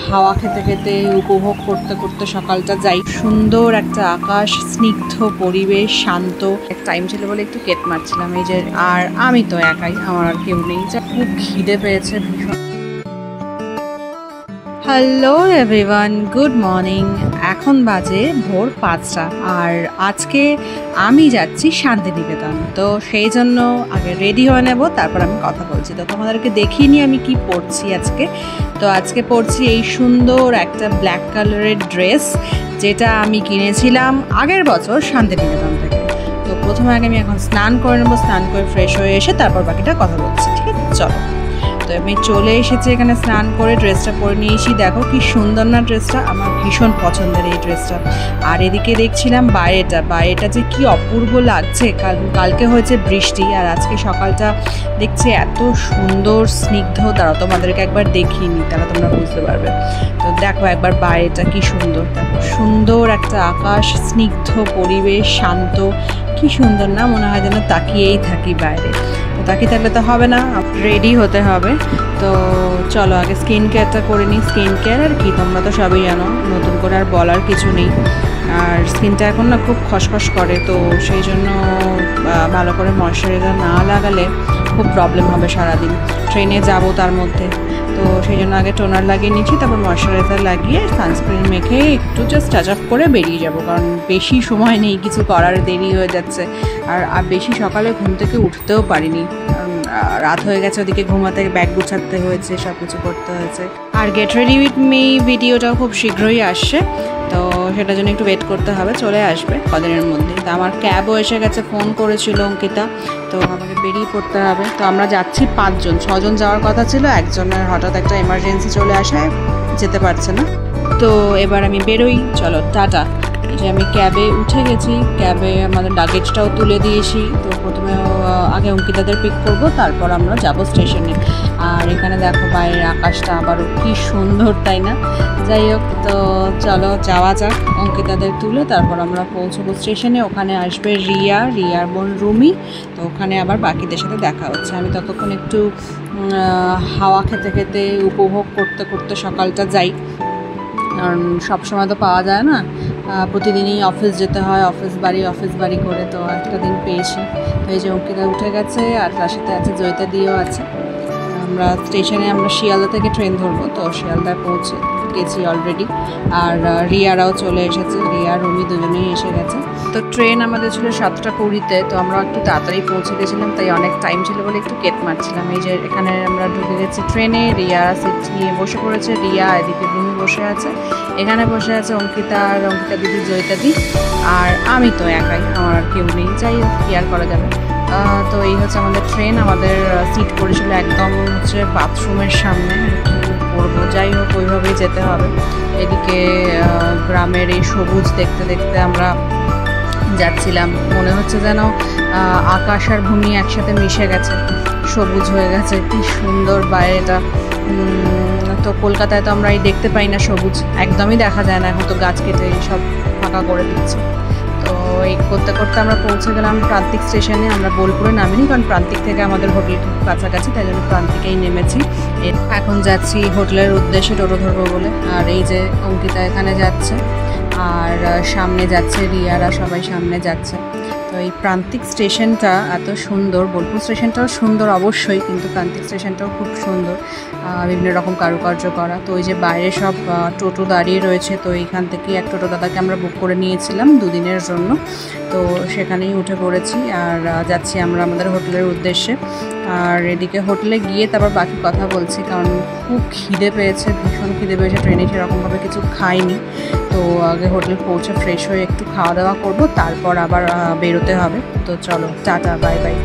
হাওয়া খেতে খেতে উপভোগ করতে করতে সকালটা যাই। সুন্দর একটা আকাশ, স্নিগ্ধ পরিবেশ, শান্ত। টাইম ছিল বলে একটু কেট মারছিলাম এই যে। আর আমি তো একাই, আমার আর কেউ নেই। যা খুব খিদে পেয়েছে ভীষণ। Hello everyone, good morning. এখন বাজে ভোর 5টা আর আজকে আমি যাচ্ছি শান্তিনিকেতন। তো সেই জন্য আগে রেডি হয়ে নেব, তারপর আমি কথা বলছি। তো তোমাদেরকে দেখিনি আমি কি পরছি আজকে। তো আজকে পরছি এই সুন্দর একটা ব্ল্যাক কালারের ড্রেস, যেটা আমি কিনেছিলাম আগের বছর শান্তিনিকেতন থেকে। তো প্রথমে আগে আমি এখন স্নান করে নেবো, স্নান করে ফ্রেশ হয়ে এসে তারপর বাকিটা কথা বলছি, ঠিক আছে? চলো। তো আমি চলে এসেছি এখানে, স্নান করে ড্রেসটা পরে নিয়েছি। দেখো কি সুন্দর না ড্রেসটা, আমার ভীষণ পছন্দের এই ড্রেসটা। আর এদিকে দেখছিলাম বাইরেটা যে কি অপূর্ব লাগছে। কালকে হয়েছে বৃষ্টি আর আজকে সকালটা দেখছি এত সুন্দর স্নিগ্ধ। তারা তোমাদেরকে একবার দেখিনি, তারা তোমরা বুঝতে পারবে। তো দেখো একবার বাইরেটা কি সুন্দর। দেখো সুন্দর একটা আকাশ, স্নিগ্ধ পরিবেশ, শান্ত। কি সুন্দর না, মনে হয় যেন তাকিয়েই থাকি বাইরে। তো তাকিয়ে থাকলে তো হবে না, রেডি হতে হবে। তো চলো আগে স্কিন কেয়ারটা করে নিই। স্কিন কেয়ার আর কি, তোমরা তো সবই জানো, নতুন করে আর বলার কিছু নেই। আর স্কিনটা এখন না খুব খসখস করে, তো সেই জন্য ভালো করে ময়শ্চারাইজার না লাগালে খুব প্রবলেম হবে সারাদিন। ট্রেনে যাব তার মধ্যে, তো সেই জন্য আগে টোনার লাগিয়ে নিচ্ছি, তারপর ময়শ্চারাইজার লাগিয়ে সানস্ক্রিন মেখে একটু জাস্ট টাচ আপ করে বেরিয়ে যাব। কারণ বেশি সময় নেই, কিছু করার দেরি হয়ে যাচ্ছে। আর বেশি সকালে ঘুম থেকে উঠতেও পারিনি, রাত হয়ে গেছে। ওদিকে ঘুমাতে, ব্যাগ গুছাতে হয়েছে, সব কিছু করতে হয়েছে। আর গেট রেডি উইথ মি ভিডিওটাও খুব শীঘ্রই আসছে, তো সেটার জন্য একটু ওয়েট করতে হবে, চলে আসবে কদিনের মধ্যে। তো আমার ক্যাবও এসে গেছে, ফোন করেছিল অঙ্কিতা, তো আমাকে বেরিয়ে পড়তে হবে। তো আমরা যাচ্ছি 5জন, 6জন যাওয়ার কথা ছিল, একজনের হঠাৎ একটা এমার্জেন্সি চলে আসায় যেতে পারছে না। তো এবার আমি বেরোই, চলো টাটা। যে আমি ক্যাবে উঠে গেছি, ক্যাবে আমাদের লাগেজটাও তুলে দিয়েছি। তো প্রথমে আগে অঙ্কিতাদের পিক করব, তারপর আমরা যাব স্টেশনে। আর এখানে দেখো বাইরের আকাশটা আবারও কি সুন্দর, তাই না? যাই হোক, তো চলো যাওয়া যাক। অঙ্কিতাদের তুলে তারপর আমরা পৌঁছবো স্টেশনে। ওখানে আসবে রিয়ার বোন রুমি। তো ওখানে আবার বাকিদের সাথে দেখা হচ্ছে। আমি ততক্ষণ একটু হাওয়া খেতে খেতে উপভোগ করতে করতে সকালটা যাই, কারণ সবসময় তো পাওয়া যায় না। প্রতিদিনই অফিস যেতে হয়, অফিস বাড়ি করে। তো একটা দিন পেয়েছি। তো এই যে অঙ্কিতা উঠে গেছে, আর তার সাথে আছে জয়িতা দিয়েও আছে। আমরা স্টেশনে, আমরা শিয়ালদা থেকে ট্রেন ধরবো, তো শিয়ালদায় পৌঁছে গেছি অলরেডি। আর রিয়ারাও চলে এসেছে, রিয়া রুমি দুজনেই এসে গেছে। তো ট্রেন আমাদের ছিল 7টা 20-তে, তো আমরা একটু তাড়াতাড়ি পৌঁছে গেছিলাম, তাই অনেক টাইম ছিল বলে একটু কেট মারছিলাম। এই যে এখানে আমরা ঢুকে গেছি ট্রেনে, রিয়া সিট নিয়ে বসে পড়েছে, রিয়া এদিকে রুমি বসে আছে, এখানে বসে আছে অঙ্কিতা আর অঙ্কিতা দিদি, জয়িতা দি। আর আমি তো একাই, আমার আর কেউ নেই। যাই হোক, কি আর করা যাবে। তো এই হচ্ছে আমাদের ট্রেন। আমাদের সিট পড়েছিল একদম হচ্ছে বাথরুমের সামনে, করবো। যাই হোক, ওইভাবেই যেতে হবে। এদিকে গ্রামের এই সবুজ দেখতে দেখতে আমরা যাচ্ছিলাম। মনে হচ্ছে যেন আকাশ আর ভূমি একসাথে মিশে গেছে, সবুজ হয়ে গেছে। কি সুন্দর বাইরেটা। তো কলকাতায় তো আমরা এই দেখতে পাই না সবুজ, একদমই দেখা যায় না। এখন তো গাছ কেটে সব ফাঁকা করে দিচ্ছে। তো এই করতে করতে আমরা পৌঁছে গেলাম প্রান্তিক স্টেশনে। আমরা বোলপুরে নামিনি, কারণ প্রান্তিক থেকে আমাদের হোটেল খুব কাছাকাছি, তাই জন্য প্রান্তিকেই নেমেছি। এখন যাচ্ছি হোটেলের উদ্দেশ্যে, টোটো ধরবো বলে। আর এই যে অঙ্কিতা এখানে যাচ্ছে, আর সামনে যাচ্ছে রিয়ারা, সবাই সামনে যাচ্ছে। তো এই প্রান্তিক স্টেশনটা এত সুন্দর, বোলপুর স্টেশনটাও সুন্দর অবশ্যই, কিন্তু প্রান্তিক স্টেশনটাও খুব সুন্দর, বিভিন্ন রকম কারুকার্য করা। তো ওই যে বাইরে সব টোটো দাঁড়িয়ে রয়েছে, তো এইখান থেকে এক টোটো দাদাকে আমরা বুক করে নিয়েছিলাম 2 দিনের জন্য। তো সেখানেই উঠে পড়েছি, আর যাচ্ছি আমরা আমাদের হোটেলের উদ্দেশ্যে। আর এদিকে হোটেলে গিয়ে তারপর বাকি কথা বলছি, কারণ খুব খিদে পেয়েছে, ভীষণ খিদে পেয়েছে। ট্রেনে সেরকমভাবে কিছু খাইনি, তো আগে হোটেল পৌঁছে ফ্রেশ হয়ে একটু খাওয়া দাওয়া করবো, তারপর আবার বেরোতে হবে। তো চলো টাটা, বাই বাই।